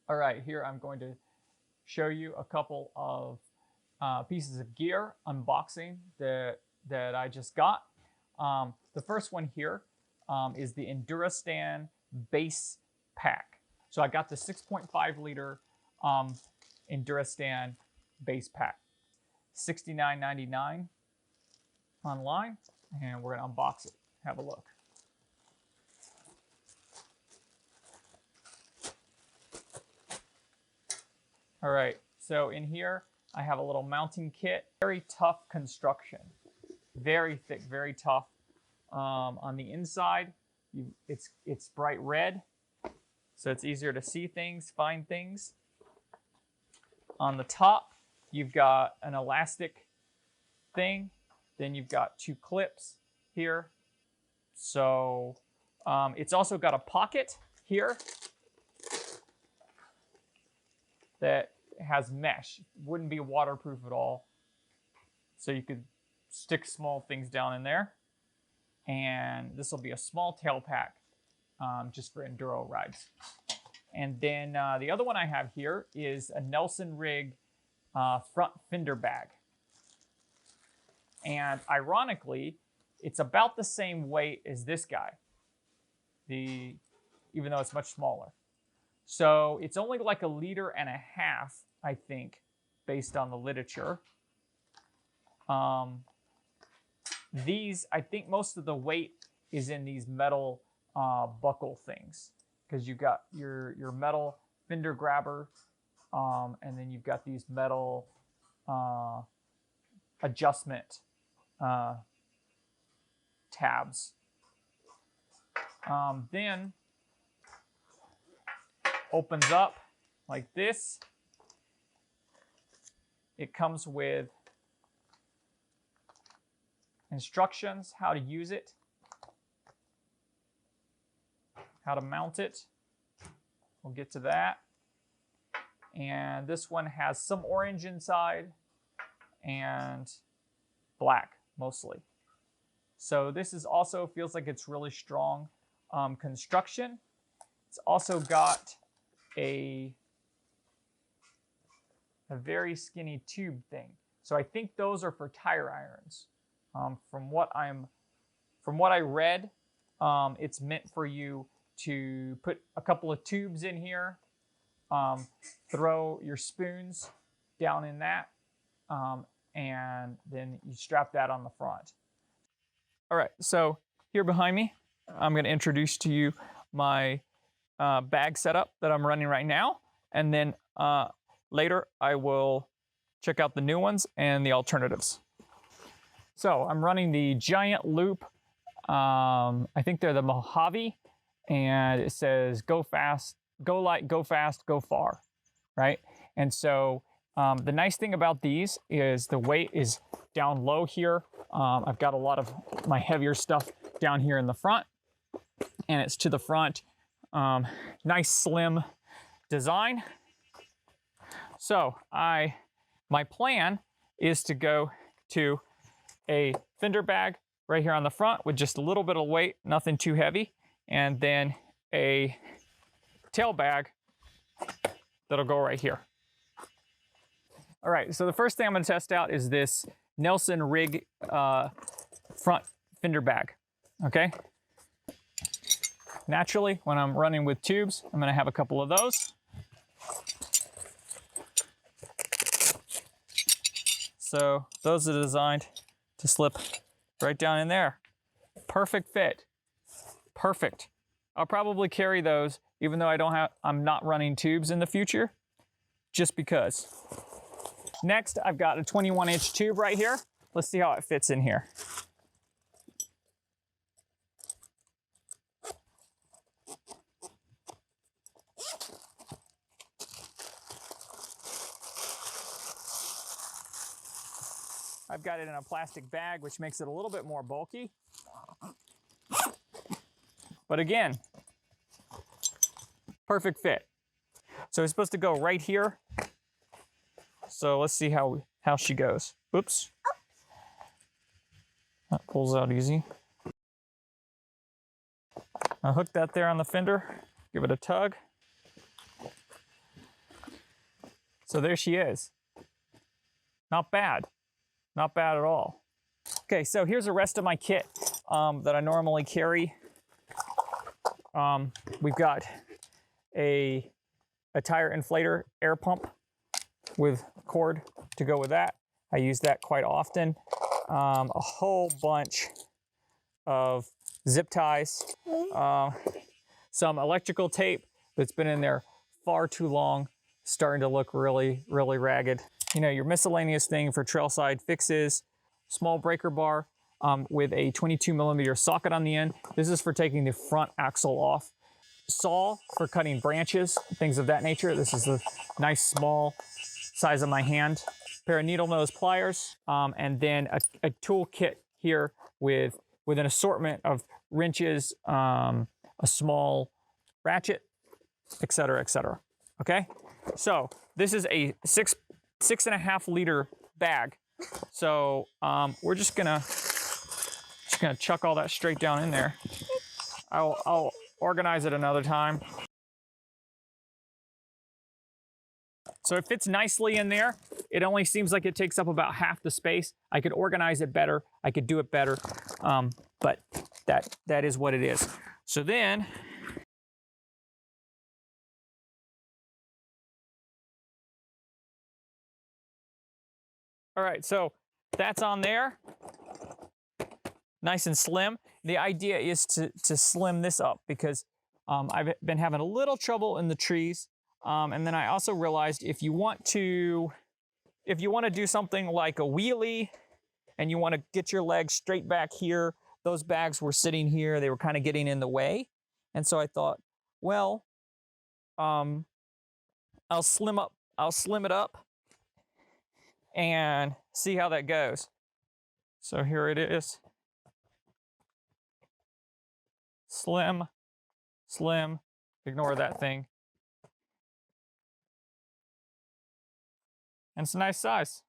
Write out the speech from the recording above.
All right, here I'm going to show you a couple of pieces of gear unboxing that I just got. The first one here is the Enduristan Basepack. So I got the 6.5 liter Enduristan Basepack, $69.99 online, and we're gonna unbox it. Have a look. All right, so in here I have a little mounting kit. Very tough construction, very thick, very tough. On the inside, it's bright red, so it's easier to see things, find things. On the top, you've got an elastic thing. Then you've got two clips here. So it's also got a pocket here that has mesh. Wouldn't be waterproof at all. So you could stick small things down in there. And this will be a small tail pack just for enduro rides. And then the other one I have here is a Nelson Rigg front fender bag. And ironically, it's about the same weight as this guy, even though it's much smaller. So it's only like 1.5 liters, I think, based on the literature. These, I think most of the weight is in these metal buckle things, because you've got your metal fender grabber, and then you've got these metal adjustment tabs. Then opens up like this. It comes with instructions how to use it, how to mount it. We'll get to that. And this one has some orange inside and black mostly. So this is also feels like it's really strong construction. It's also got a very skinny tube thing. So I think those are for tire irons. From what I read, it's meant for you to put a couple of tubes in here, throw your spoons down in that, and then you strap that on the front. All right, so here behind me, I'm going to introduce to you my bag setup that I'm running right now, and then later I will check out the new ones and the alternatives. So I'm running the Giant Loop. I think they're the Mojave, and it says go fast, go light, go fast, go far, right? And so the nice thing about these is the weight is down low here. I've got a lot of my heavier stuff down here in the front, and it's to the front. Nice slim design. So my plan is to go to a fender bag right here on the front with just a little bit of weight, nothing too heavy, and then a tail bag that'll go right here. All right, so the first thing I'm going to test out is this Nelson Rigg front fender bag, okay? Naturally, when I'm running with tubes, I'm going to have a couple of those. So those are designed to slip right down in there. Perfect fit. Perfect. I'll probably carry those even though I'm not running tubes in the future, just because. Next, I've got a 21-inch tube right here. Let's see how it fits in here. I've got it in a plastic bag, which makes it a little bit more bulky. But again, perfect fit. So it's supposed to go right here. So let's see how she goes. Oops. That pulls out easy. I'll hook that there on the fender, give it a tug. So there she is. Not bad. Not bad at all. Okay, so here's the rest of my kit that I normally carry. We've got a tire inflator air pump with cord to go with that. I use that quite often. A whole bunch of zip ties, some electrical tape that's been in there far too long, starting to look really, really ragged. You know, your miscellaneous thing for trailside fixes, small breaker bar with a 22mm socket on the end. This is for taking the front axle off. Saw for cutting branches, things of that nature. This is a nice small size of my hand. Pair of needle nose pliers, and then a tool kit here with an assortment of wrenches, a small ratchet, etc., etc. Okay, so this is a 6.5 liter bag. So we're just gonna chuck all that straight down in there. I'll organize it another time. So it fits nicely in there. It only seems like it takes up about half the space. I could organize it better. I could do it better, but that is what it is. So then, all right, so that's on there, nice and slim. The idea is to slim this up because I've been having a little trouble in the trees. And then I also realized if you want to do something like a wheelie and you want to get your legs straight back here, those bags were sitting here, they were kind of getting in the way. And so I thought, well, I'll slim it up and see how that goes. So here it is. Slim, slim, ignore that thing. And it's a nice size.